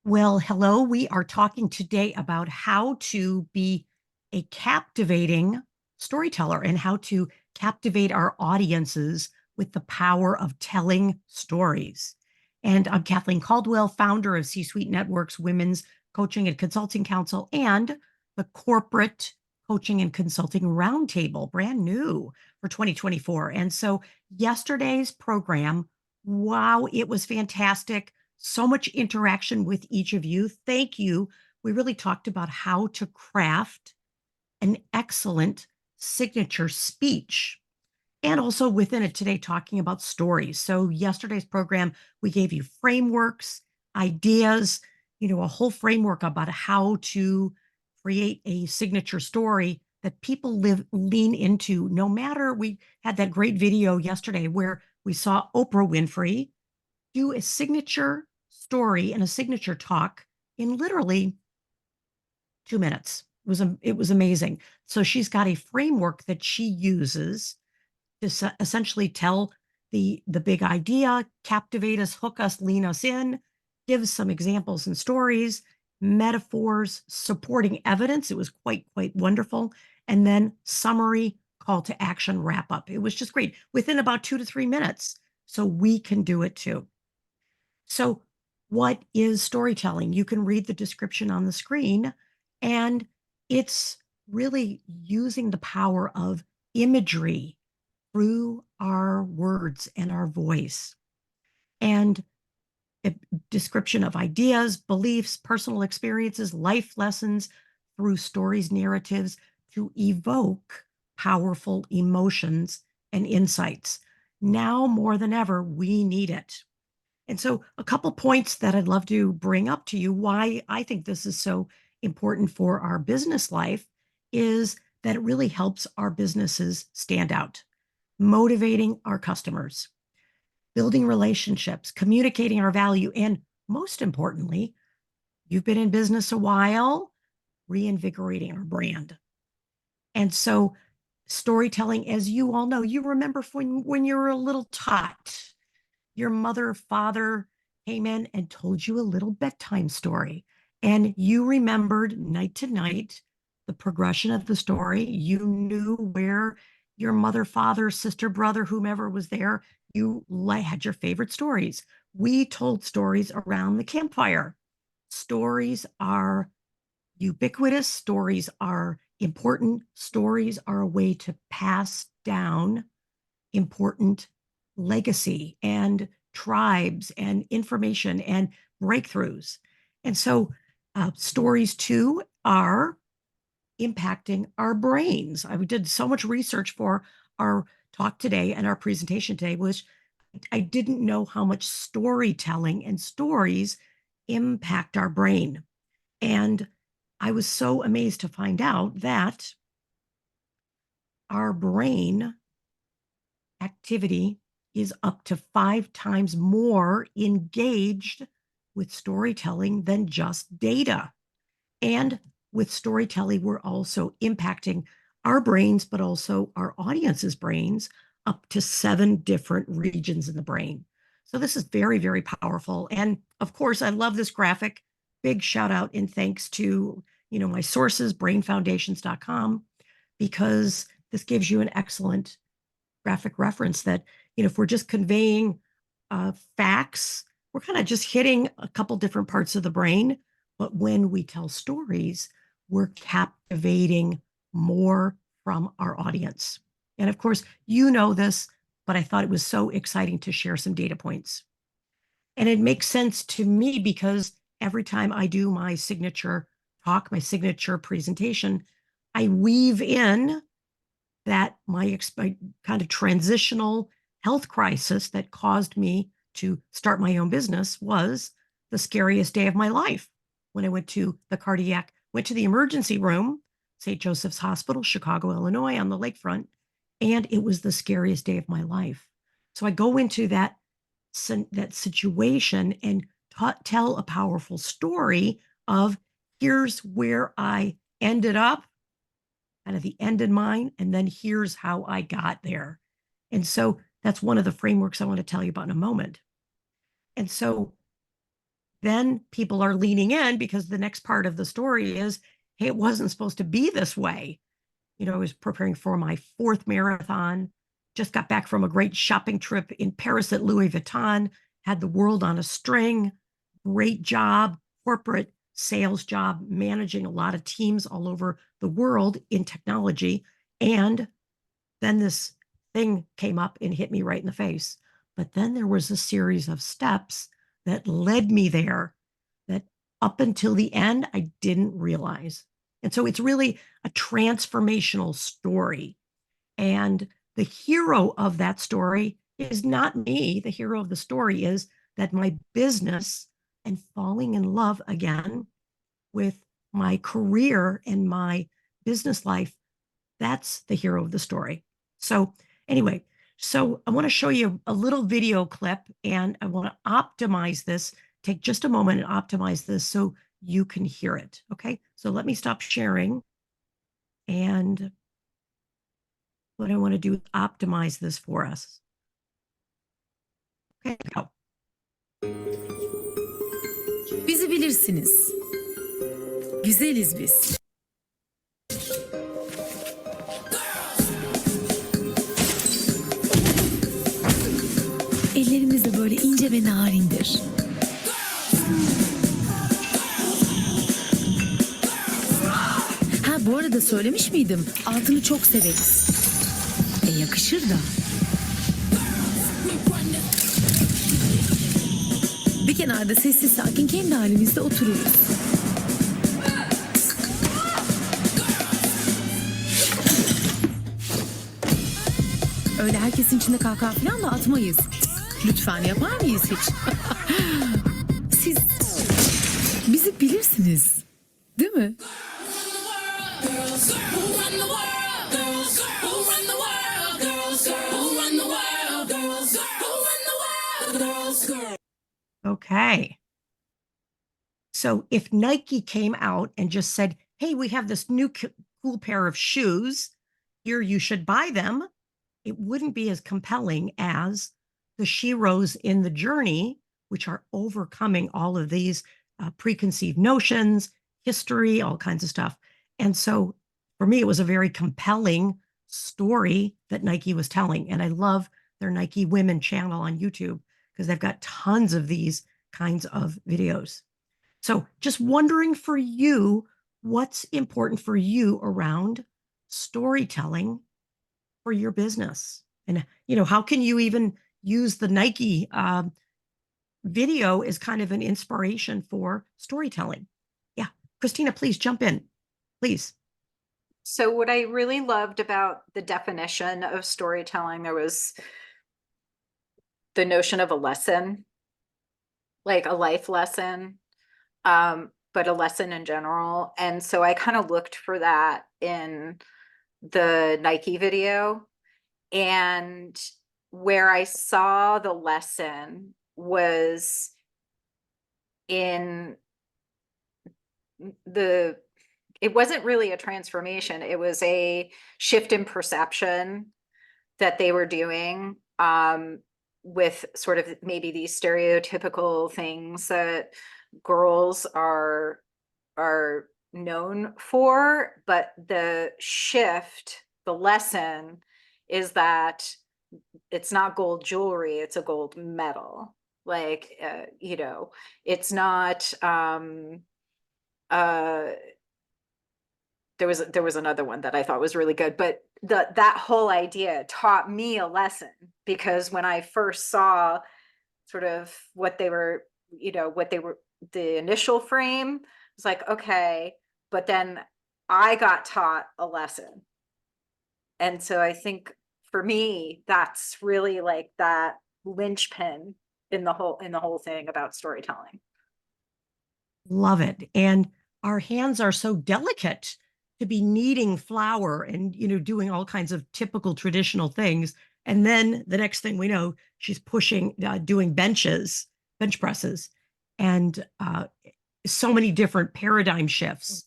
Well, hello. We are talking today about how to be a captivating storyteller and how to captivate our audiences with the power of telling stories. And I'm Kathleen Caldwell, founder of C-Suite Network's Women's Coaching and Consulting Council and the Corporate Coaching and Consulting Roundtable, brand new for 2024. And so yesterday's program, wow, it was fantastic. So much interaction with each of you. Thank you. We really talked about how to craft an excellent signature speech. And also within it today, talking about stories. So, yesterday's program, we gave you frameworks, ideas, a whole framework about how to create a signature story that people lean into. No matter, we had that great video yesterday where we saw Oprah Winfrey do a signature story and a signature talk in literally 2 minutes. It was amazing. So she's got a framework that she uses to essentially tell the big idea, captivate us, hook us, lean us in, give some examples and stories, metaphors, supporting evidence. It was quite wonderful. And then summary, call to action, wrap up. It was just great within about 2 to 3 minutes. So we can do it too. So, what is storytelling? You can read the description on the screen, and it's really using the power of imagery through our words and our voice, and a description of ideas, beliefs, personal experiences, life lessons through stories, narratives to evoke powerful emotions and insights. Now more than ever, we need it. And so, a couple points that I'd love to bring up to you why I think this is so important for our business life is that it really helps our businesses stand out, motivating our customers, building relationships, communicating our value, and most importantly, you've been in business a while, reinvigorating our brand. And so, storytelling, as you all know, you remember when you were a little tot, your mother or father came in and told you a little bedtime story, and you remembered night to night the progression of the story. You knew where your mother, father, sister, brother, whomever was there, you had your favorite stories. We told stories around the campfire. Stories are ubiquitous, stories are important, stories are a way to pass down important legacy and tribes and information and breakthroughs. And so stories too are impacting our brains. I did so much research for our talk today and our presentation today, which I didn't know how much storytelling and stories impact our brain. And I was so amazed to find out that our brain activity is up to 5 times more engaged with storytelling than just data. And with storytelling, we're also impacting our brains, but also our audience's brains up to 7 different regions in the brain. So this is very powerful. And of course, I love this graphic. Big shout out and thanks to, my sources, brainfoundations.com, because this gives you an excellent graphic reference that, if we're just conveying facts, we're kind of just hitting a couple different parts of the brain. But when we tell stories, we're captivating more from our audience. And of course, you know this, but I thought it was so exciting to share some data points. And it makes sense to me because every time I do my signature talk, my signature presentation, I weave in that my kind of transitional health crisis that caused me to start my own business was the scariest day of my life when I went to the emergency room, St. Joseph's Hospital, Chicago, Illinois, on the lakefront, and it was the scariest day of my life. So I go into that situation and tell a powerful story of here's where I ended up, kind of the end in mind, and then here's how I got there. And so that's one of the frameworks I want to tell you about in a moment. And so then people are leaning in because the next part of the story is, hey, it wasn't supposed to be this way. I was preparing for my fourth marathon, just got back from a great shopping trip in Paris at Louis Vuitton, had the world on a string, great job, corporate sales job, managing a lot of teams all over the world in technology. And then this thing came up and hit me right in the face. But then there was a series of steps that led me there that up until the end, I didn't realize. And so it's really a transformational story. And the hero of that story is not me. The hero of the story is that my business and falling in love again with my career and my business life, that's the hero of the story. So anyway, so I want to show you a little video clip, and I want to optimize this. Take just a moment and optimize this so you can hear it. Okay, so let me stop sharing. And what I want to do is optimize this for us. Okay, go. Bizi bilirsiniz. Güzeliz biz. Ellerimiz de böyle ince ve narindir. Ha, bu arada söylemiş miydim? Altını çok severiz. Yakışır da. Bir kenarda sessiz sakin kendi halimizde otururuz. Öyle herkesin içinde kahkaha falan da atmayız. Lütfen, yapar mıyız hiç? Siz bizi bilirsiniz, değil mi? Okay. So if Nike came out and just said, hey, we have this new cool pair of shoes, here, you should buy them, it wouldn't be as compelling as the sheroes in the journey, which are overcoming all of these preconceived notions, history, all kinds of stuff. And so for me, it was a very compelling story that Nike was telling. And I love their Nike Women channel on YouTube because they've got tons of these kinds of videos. So just wondering for you, what's important for you around storytelling for your business? And, how can you even use the Nike video as kind of an inspiration for storytelling? Yeah. Christina, please jump in, please. So what I really loved about the definition of storytelling, there was the notion of a lesson, like a life lesson, but a lesson in general. And so I kind of looked for that in the Nike video. And where I saw the lesson was in it wasn't really a transformation. It was a shift in perception that they were doing with sort of maybe these stereotypical things that girls are known for, but the shift, the lesson is that it's not gold jewelry, it's a gold medal. Like, it's not, there was another one that I thought was really good, but that whole idea taught me a lesson, because when I first saw sort of what they were, the initial frame, it's like, okay, but then I got taught a lesson. And so I think for me, that's really like that linchpin in the whole thing about storytelling. Love it. And our hands are so delicate to be kneading flour and, doing all kinds of typical traditional things. And then the next thing we know, she's pushing, doing bench presses, and so many different paradigm shifts.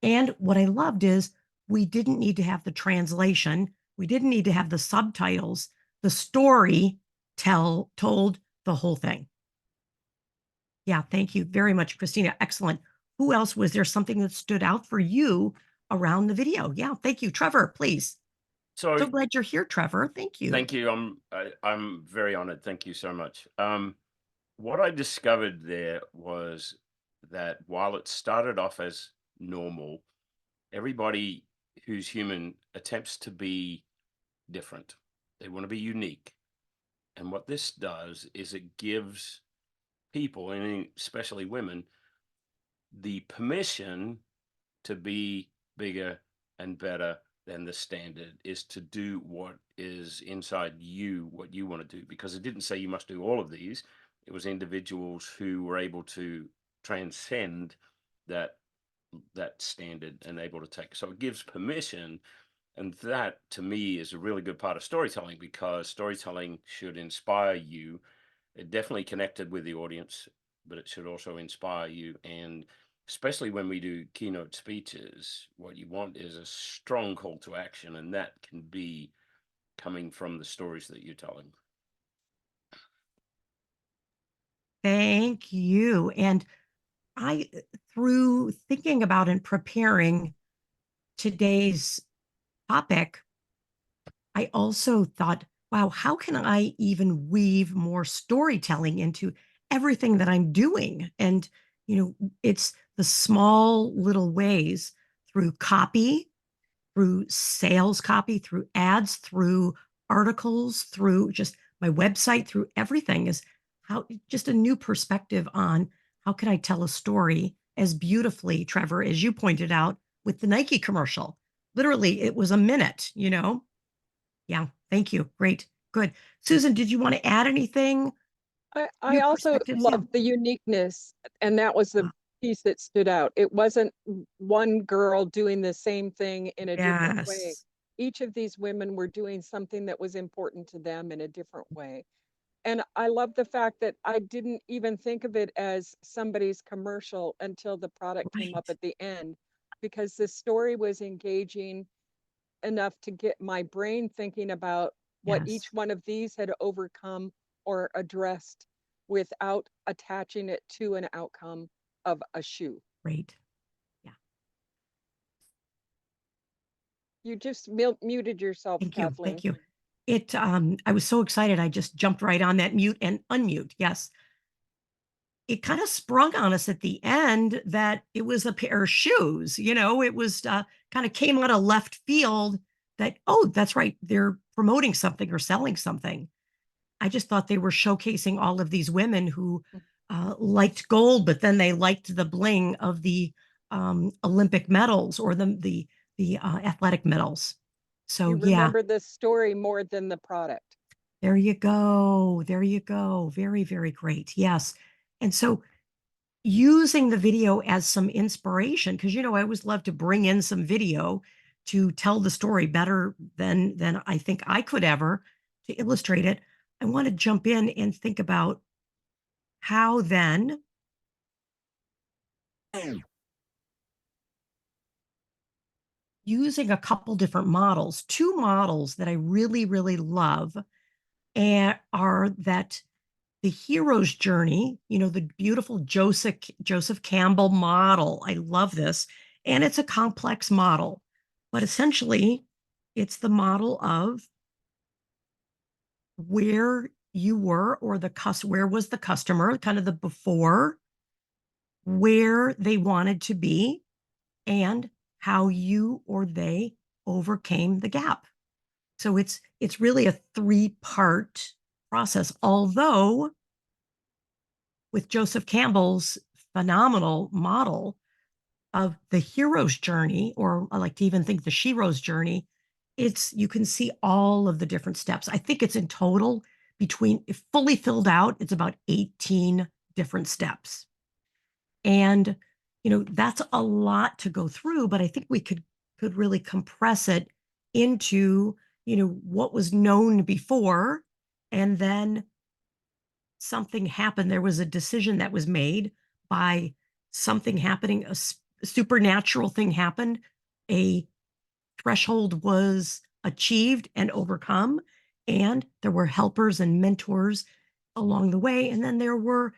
And what I loved is we didn't need to have the translation. We didn't need to have the subtitles. The story told the whole thing. Yeah, thank you very much, Christina. Excellent. Who else was there something that stood out for you around the video? Yeah, thank you. Trevor, please. So So glad you're here, Trevor. Thank you. thank you. I'm very honored. Thank you so much. What I discovered there was that while it started off as normal, everybody who's human attempts to be different. They want to be unique. And what this does is it gives people, and especially women, the permission to be bigger and better than the standard, is to do what is inside you, what you want to do. Because it didn't say you must do all of these. It was individuals who were able to transcend that standard and able to take. So it gives permission, and that to me is a really good part of storytelling, because storytelling should inspire you. It definitely connected with the audience, but it should also inspire you. And especially when we do keynote speeches, what you want is a strong call to action, and that can be coming from the stories that you're telling. Thank you. And I, through thinking about and preparing today's topic, I also thought, wow, how can I even weave more storytelling into everything that I'm doing? And, it's the small little ways through copy, through sales copy, through ads, through articles, through just my website, through everything is how just a new perspective on how can I tell a story as beautifully, Trevor, as you pointed out with the Nike commercial. Literally, it was a minute. Yeah, thank you. Great. Good. Susan, did you want to add anything? I New also perspectives? Yeah. love the uniqueness, and that was the piece that stood out. It wasn't one girl doing the same thing in a different way. Yes. Each of these women were doing something that was important to them in a different way. And I love the fact that I didn't even think of it as somebody's commercial until the product came up Right. at the end, because the story was engaging enough to get my brain thinking about what each Yes. one of these had overcome or addressed without attaching it to an outcome of a shoe. Great. Yeah. You just muted yourself, Thank you. Kathleen. Thank you. I was so excited. I just jumped right on that mute and unmute. Yes. It kind of sprung on us at the end that it was a pair of shoes. It was kind of came out of left field that, oh, that's right. They're promoting something or selling something. I just thought they were showcasing all of these women who liked gold, but then they liked the bling of the Olympic medals or the athletic medals. So You yeah, remember the story more than the product. there you go. There you go. Very, very great. Yes. And so using the video as some inspiration, because I always love to bring in some video to tell the story better than I think I could ever to illustrate it. I want to jump in and think about how then using a couple different models, two models that I really, really love and are that the hero's journey, the beautiful Joseph Campbell model. I love this. And it's a complex model, but essentially it's the model of where you were or where was the customer, kind of the before, where they wanted to be, and how you or they overcame the gap. So it's really a three-part process. Although with Joseph Campbell's phenomenal model of the hero's journey, or I like to even think the shero's journey, you can see all of the different steps. I think it's in total between if fully filled out, it's about 18 different steps. And that's a lot to go through, but I think we could really compress it into what was known before, and then something happened. There was a decision that was made by something happening, a supernatural thing happened, a threshold was achieved and overcome, and there were helpers and mentors along the way, and then there were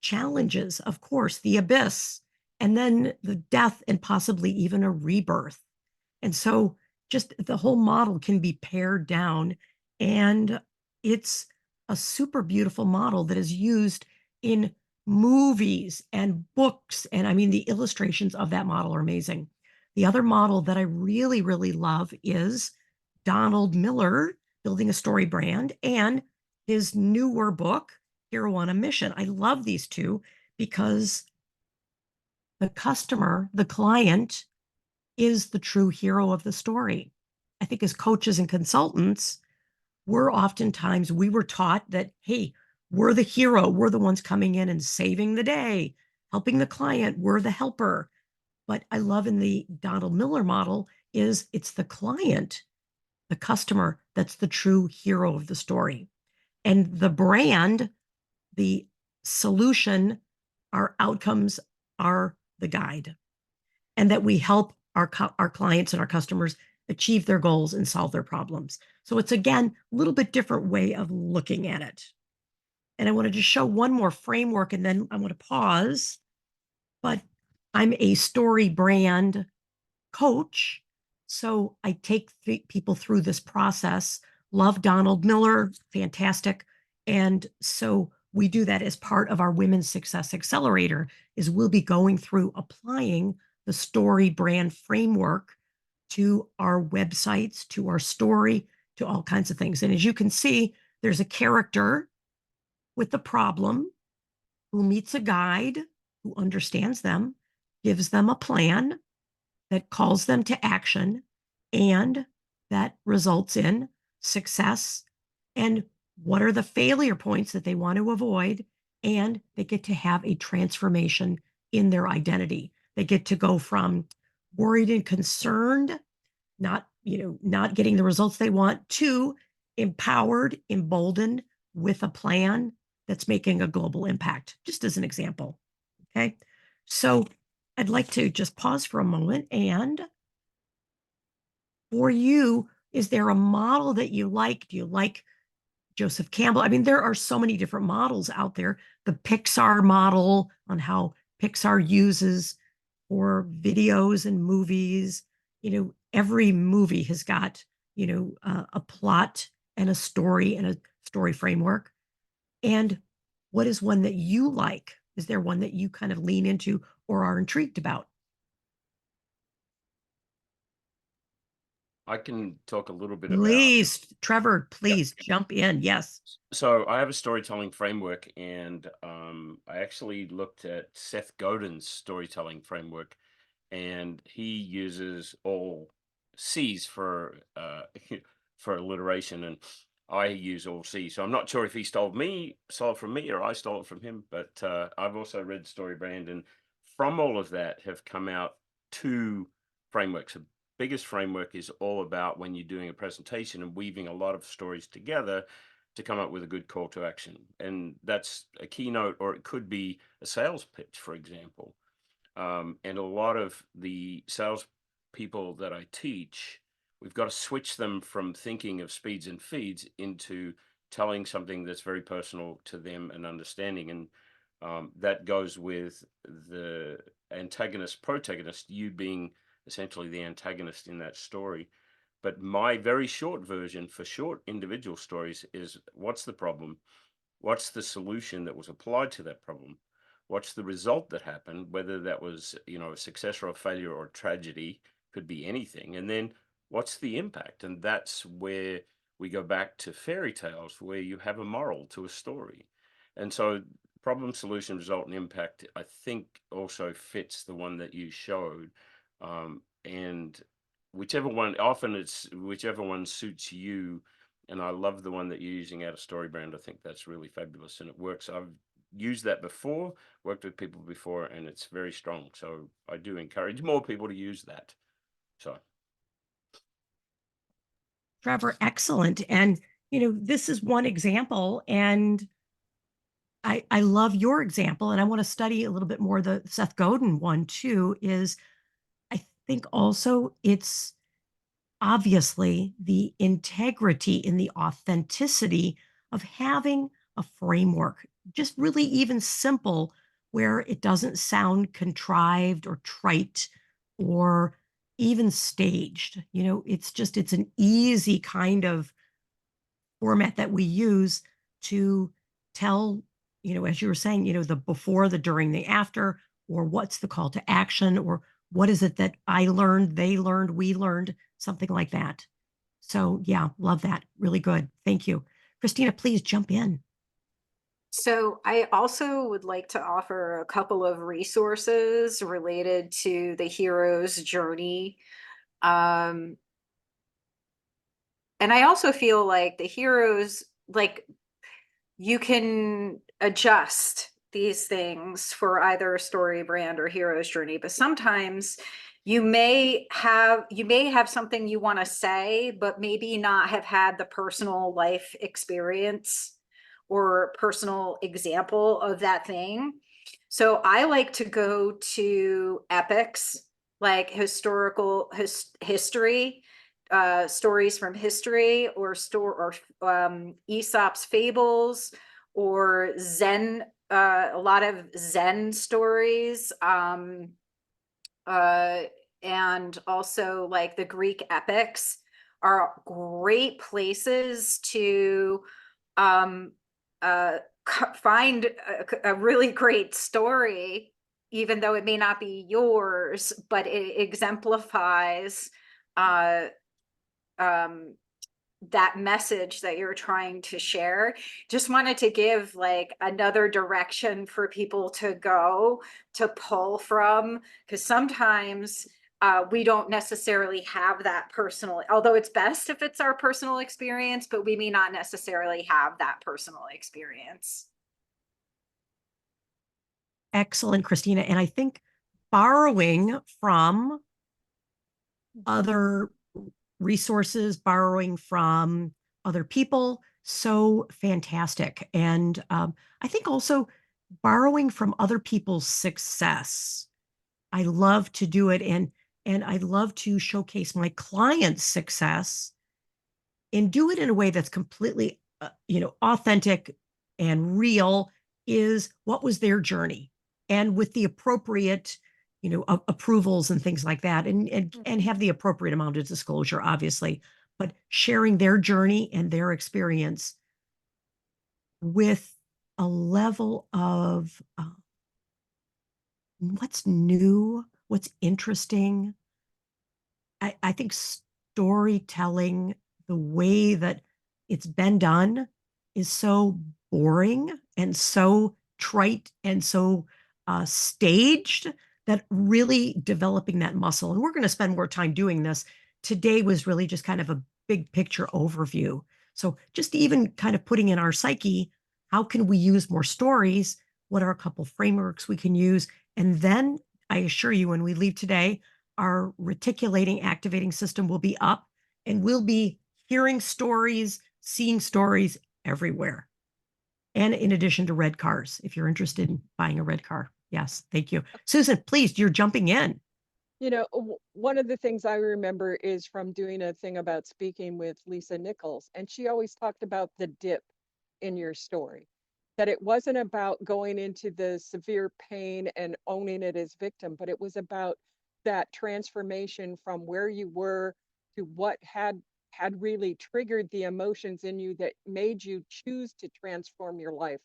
challenges, of course, the abyss, and then the death and possibly even a rebirth. And so just the whole model can be pared down, and it's a super beautiful model that is used in movies and books. And I mean, the illustrations of that model are amazing. The other model that I really, really love is Donald Miller building a story brand and his newer book, Hero on a Mission. I love these two because the customer, the client, is the true hero of the story. I think as coaches and consultants, we were taught that, hey, we're the hero. We're the ones coming in and saving the day, helping the client. We're the helper. But I love in the Donald Miller model is it's the client, the customer, that's the true hero of the story. And the brand, the solution, our outcomes are the guide, and that we help our clients and our customers achieve their goals and solve their problems. So it's, again, a little bit different way of looking at it. And I wanted to show one more framework and then I want to pause. But I'm a story brand coach. So I take people through this process. Love Donald Miller, fantastic. And so we do that as part of our Women's Success Accelerator is we'll be going through applying the story brand framework to our websites, to our story, to all kinds of things. And as you can see, there's a character with the problem who meets a guide who understands them, gives them a plan that calls them to action, and that results in success. And what are the failure points that they want to avoid? And they get to have a transformation in their identity. They get to go from worried and concerned, not getting the results they want, to empowered, emboldened with a plan that's making a global impact, just as an example. Okay. So I'd like to just pause for a moment. And for you, is there a model that you like? Do you like Joseph Campbell? I mean, there are so many different models out there. The Pixar model on how Pixar uses for videos and movies. Every movie has got, a plot and a story framework. And what is one that you like? Is there one that you kind of lean into or are intrigued about? I can talk a little bit about. Please, Trevor, Yep. please jump in. Yes. So I have a storytelling framework, and I actually looked at Seth Godin's storytelling framework, and he uses all C's for for alliteration, and I use all C's. So I'm not sure if he stole it from me, or I stole it from him. But I've also read Storybrand, and from all of that have come out two frameworks. The biggest framework is all about when you're doing a presentation and weaving a lot of stories together to come up with a good call to action, and that's a keynote, or it could be a sales pitch, for example. And a lot of the sales people that I teach, we've got to switch them from thinking of speeds and feeds into telling something that's very personal to them and understanding. And that goes with the antagonist, protagonist, you being essentially the antagonist in that story. But my very short version for short individual stories is, what's the problem? What's the solution that was applied to that problem? What's the result that happened, whether that was, a success or a failure or a tragedy, could be anything. And then what's the impact? And that's where we go back to fairy tales, where you have a moral to a story. And so problem, solution, result, and impact, I think, also fits the one that you showed. And whichever one suits you. And I love the one that you're using out of Storybrand. I think that's really fabulous, and it works. I've used that before, worked with people before, and it's very strong. So I do encourage more people to use that. So, Trevor, excellent. And, this is one example. And I love your example. And I want to study a little bit more the Seth Godin one too. I think also it's obviously the integrity and the authenticity of having a framework, just really even simple where it doesn't sound contrived or trite or even staged. It's an easy kind of format that we use to tell, as you were saying, the before, the during, the after, or what's the call to action, or what is it that I learned, they learned, we learned, something like that. So, yeah, love that. Really good. Thank you. Christina, please jump in. So I also would like to offer a couple of resources related to the hero's journey. And I also feel like the heroes, like, you can adjust these things for either a story brand or hero's journey, but sometimes you may have something you want to say, but maybe not have had the personal life experience or personal example of that thing. So I like to go to epics, like history, stories from history, or Aesop's fables, or Zen, a lot of Zen stories, uh, and also like the Greek epics are great places to um, find a really great story, even though it may not be yours, but it exemplifies uh, um, that message that you're trying to share. Just wanted to give like another direction for people to go to pull from, because sometimes we don't necessarily have that personal, although it's best if it's our personal experience, but we may not necessarily have that personal experience. Excellent, Christina. And I think borrowing from other resources, borrowing from other people, so fantastic. And I think also borrowing from other people's success. I love to do it, and I love to showcase my clients' success and do it in a way that's completely authentic and real. Is what was their journey, and with the appropriate approvals and things like that, and have the appropriate amount of disclosure, obviously, but sharing their journey and their experience with a level of what's new, what's interesting. I think storytelling, the way that it's been done, is so boring and so trite and so staged, that really developing that muscle. And we're going to spend more time doing this. Today was really just kind of a big picture overview. So just even kind of putting in our psyche, how can we use more stories? What are a couple frameworks we can use? And then I assure you, when we leave today, our reticulating activating system will be up, and we'll be hearing stories, seeing stories everywhere. And in addition to red cars, if you're interested in buying a red car. Yes, thank you. Susan, please, you're jumping in. One of the things I remember is from doing a thing about speaking with Lisa Nichols, and she always talked about the dip in your story, that it wasn't about going into the severe pain and owning it as victim, but it was about that transformation from where you were to what had really triggered the emotions in you that made you choose to transform your life,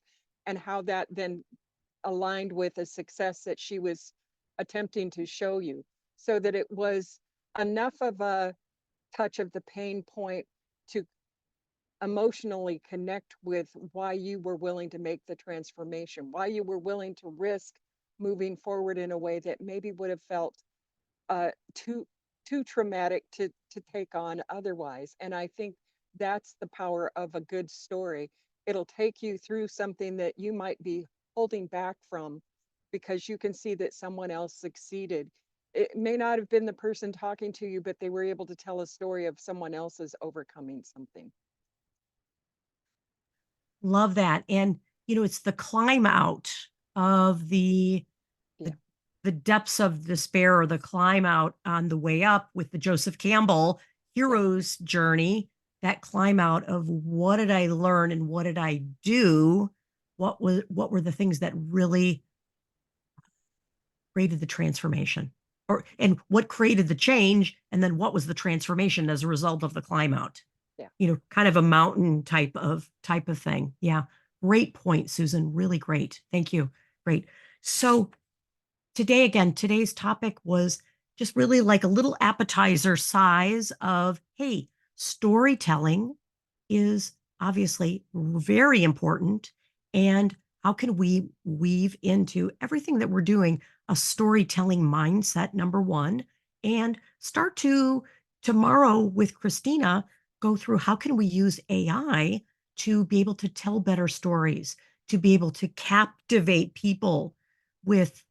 and how that then aligned with a success that she was attempting to show you, so that it was enough of a touch of the pain point to emotionally connect with why you were willing to make the transformation, why you were willing to risk moving forward in a way that maybe would have felt too traumatic to take on otherwise. And I think that's the power of a good story. It'll take you through something that you might be holding back from, because you can see that someone else succeeded. It may not have been the person talking to you, but they were able to tell a story of someone else's overcoming something. Love that. And it's the climb out of Yeah. the depths of despair, or the climb out on the way up with the Joseph Campbell hero's journey. That climb out of, what did I learn and what did I do? What were the things that really created the transformation? And what created the change? And then what was the transformation as a result of the climb out? Yeah. Kind of a mountain type of thing. Yeah. Great point, Susan. Really great. Thank you. Great. So today's topic was just really like a little appetizer size of, hey, storytelling is obviously very important. And how can we weave into everything that we're doing a storytelling mindset, number one, and start to tomorrow with Christina go through how can we use AI to be able to tell better stories, to be able to captivate people with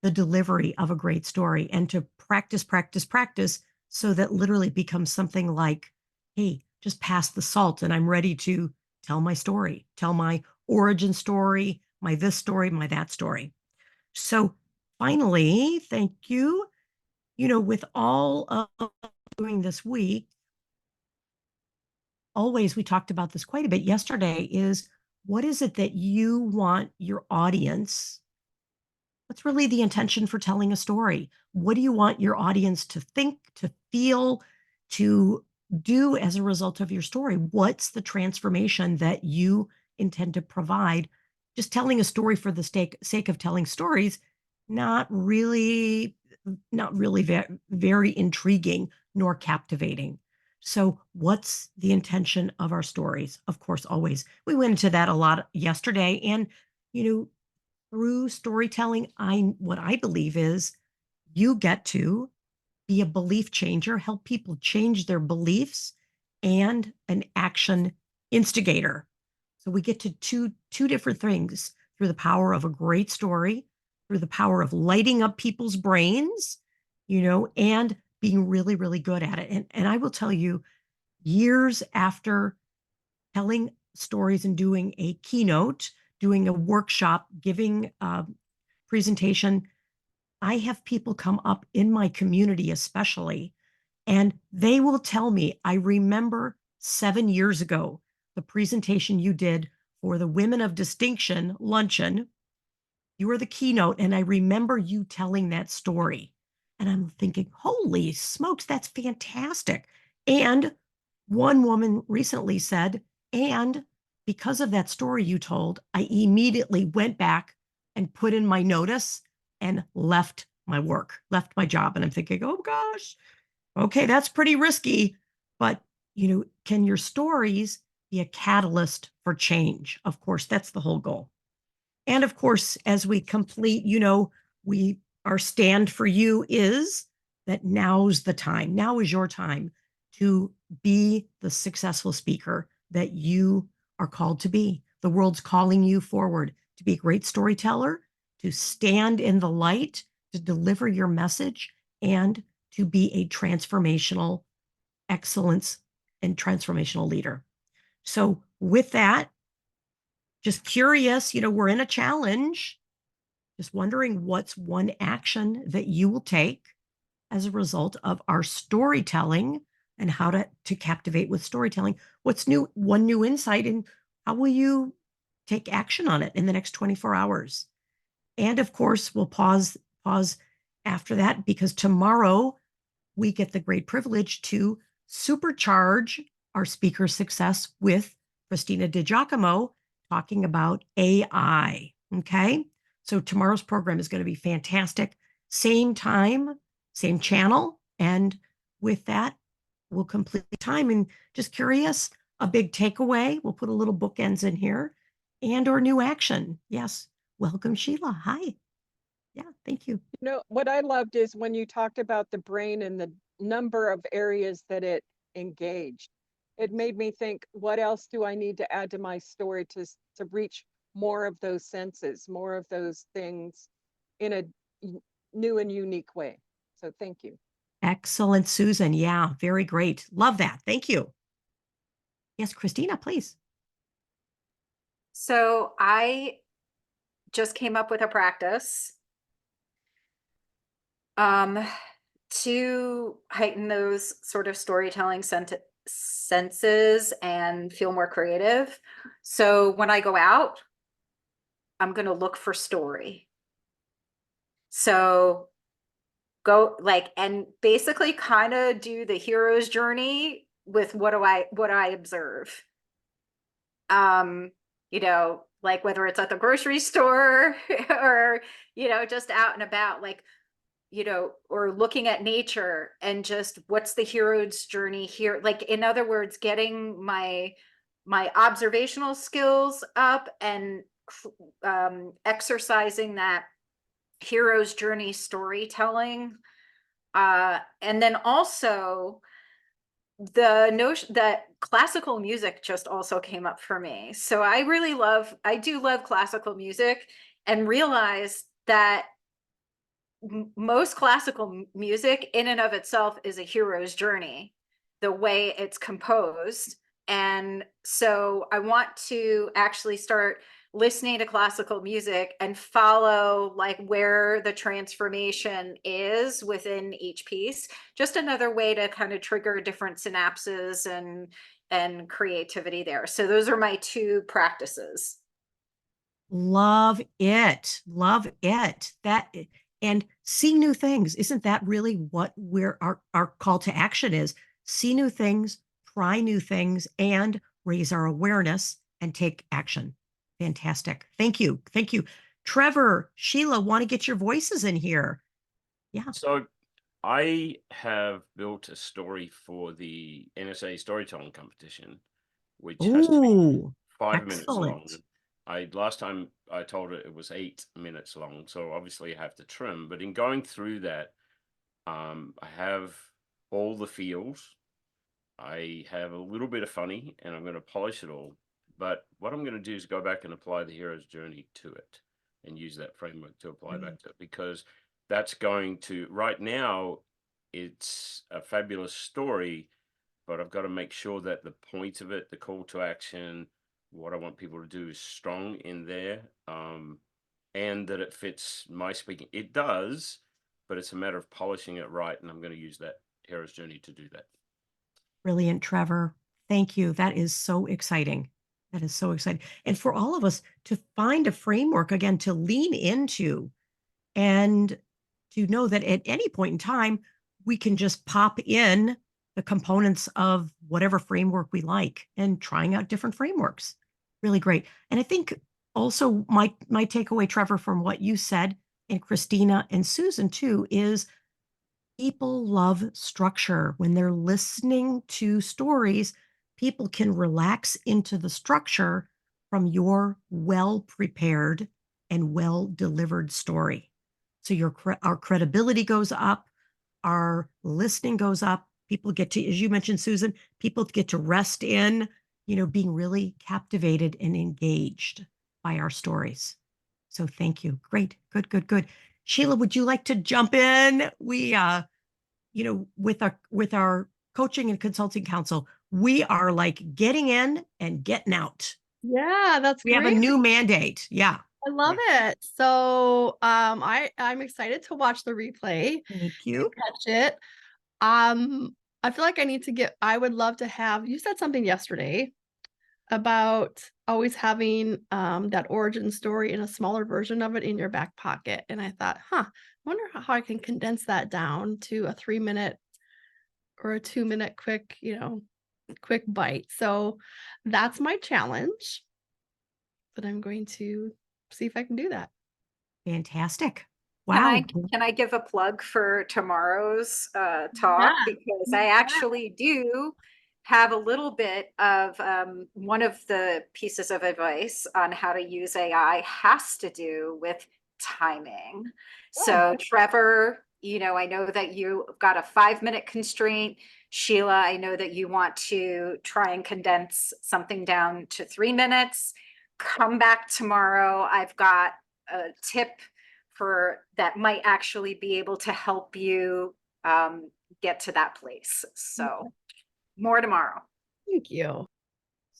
the delivery of a great story and to practice, practice, practice so that literally becomes something like, hey, just pass the salt and I'm ready to tell my story, tell my origin story, my this story, my that story. So finally, thank you. With all of doing this week, always we talked about this quite a bit yesterday is what is it that you want your audience, what's really the intention for telling a story? What do you want your audience to think, to feel, to do as a result of your story? What's the transformation that you intend to provide? Just telling a story for the sake of telling stories, not really, very intriguing nor captivating. So, what's the intention of our stories? Of course, always. We went into that a lot yesterday. And, you know, through storytelling, what I believe is you get to be a belief changer, help people change their beliefs, and an action instigator. So we get to two different things through the power of a great story, through the power of lighting up people's brains, and being really, really good at it. And I will tell you, years after telling stories and doing a keynote, doing a workshop, giving a presentation, I have people come up in my community, especially, and they will tell me, I remember 7 years ago, the presentation you did for the Women of Distinction luncheon. You were the keynote, and I remember you telling that story. And I'm thinking, holy smokes, that's fantastic. And one woman recently said, and because of that story you told, I immediately went back and put in my notice and left my work, left my job. And I'm thinking, oh gosh, okay, that's pretty risky. But, can your stories be a catalyst for change? Of course, that's the whole goal. And of course, as we complete, our stand for you is that now's the time. Now is your time to be the successful speaker that you are called to be. The world's calling you forward to be a great storyteller, to stand in the light, to deliver your message, and to be a transformational excellence and transformational leader. So, with that, just curious, we're in a challenge. Just wondering what's one action that you will take as a result of our storytelling and how to captivate with storytelling. What's new, one new insight, and how will you take action on it in the next 24 hours? And of course, we'll pause after that because tomorrow we get the great privilege to supercharge our speaker success with Christina DiGiacomo talking about AI. Okay. So tomorrow's program is going to be fantastic. Same time, same channel. And with that, we'll complete the time. And just curious, a big takeaway. We'll put a little bookends in here and or new action. Yes. Welcome, Sheila. Hi. Yeah. Thank you. What I loved is when you talked about the brain and the number of areas that it engaged. It made me think, what else do I need to add to my story to reach more of those senses, more of those things in a new and unique way? So thank you. Excellent, Susan. Yeah, very great. Love that. Thank you. Yes, Christina, please. So I just came up with a practice to heighten those sort of storytelling senses and feel more creative. So when I go out, I'm going to look for story. So go like, and basically kind of do the hero's journey with what I observe. You know, like whether it's at the grocery store or, you know, just out and about, like, you know, or looking at nature and just what's the hero's journey here? Like, in other words, getting my observational skills up and exercising that hero's journey storytelling. And then also the notion that classical music just also came up for me. So I do love classical music, and realize that most classical music in and of itself is a hero's journey, the way it's composed. And so I want to actually start listening to classical music and follow like where the transformation is within each piece. Just another way to kind of trigger different synapses and creativity there. So those are my two practices. Love it. Love it. And see new things. Isn't that really what our call to action is? See new things, try new things, and raise our awareness and take action. Fantastic. Thank you. Thank you. Trevor, Sheila, want to get your voices in here. Yeah. So I have built a story for the NSA storytelling competition, which has to be Ooh, 5 minutes long. excellent. Last time I told it was 8 minutes long, so obviously I have to trim. But in going through that, I have all the feels. I have a little bit of funny, and I'm going to polish it all. But what I'm going to do is go back and apply the hero's journey to it, and use that framework to apply back to it, because that's going to, right now, it's a fabulous story, but I've got to make sure that the point of it, the call to action, what I want people to do is strong in there, and that it fits my speaking. It does, but it's a matter of polishing it right, and I'm going to use that hero's journey to do that. Brilliant, Trevor. Thank you. That is so exciting. That is so exciting. And for all of us to find a framework, again, to lean into, and to know that at any point in time, we can just pop in the components of whatever framework we like and trying out different frameworks. Really great. And I think also my takeaway, Trevor, from what you said, and Christina and Susan too, is people love structure. When they're listening to stories, people can relax into the structure from your well prepared and well delivered story. So our credibility goes up, our listening goes up. People get to, as you mentioned, Susan, people get to rest in, being really captivated and engaged by our stories. So thank you. Great. Good, good, good. Sheila, would you like to jump in? We with our coaching and consulting council, we are like getting in and getting out. Yeah, that's We have a great. new mandate. Yeah. I love it. So I'm excited to watch the replay Thank and you. catch it. I feel like I would love to have, you said something yesterday about always having that origin story in a smaller version of it in your back pocket. And I thought, I wonder how I can condense that down to a 3-minute or a 2-minute quick bite. So that's my challenge, but I'm going to see if I can do that. Fantastic. Can Wow. can I give a plug for tomorrow's Yeah. talk? Because I actually do have a little bit of one of the pieces of advice on how to use AI has to do with timing. So Trevor, I know that you've got a 5-minute constraint. Sheila, I know that you want to try and condense something down to 3 minutes. Come back tomorrow. I've got a tip for that might actually be able to help you get to that place. So more tomorrow. Thank you.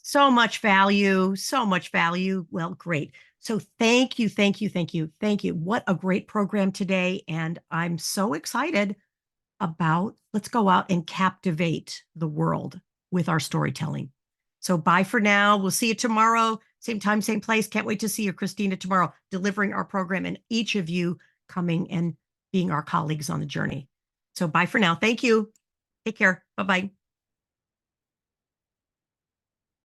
So much value, so much value. Well, great. So thank you, thank you, thank you, thank you. What a great program today. And I'm so excited about, let's go out and captivate the world with our storytelling. So bye for now. We'll see you tomorrow. Same time, same place. Can't wait to see you, Christina, tomorrow, delivering our program. And each of you coming and being our colleagues on the journey. So bye for now. Thank you. Take care. Bye-bye.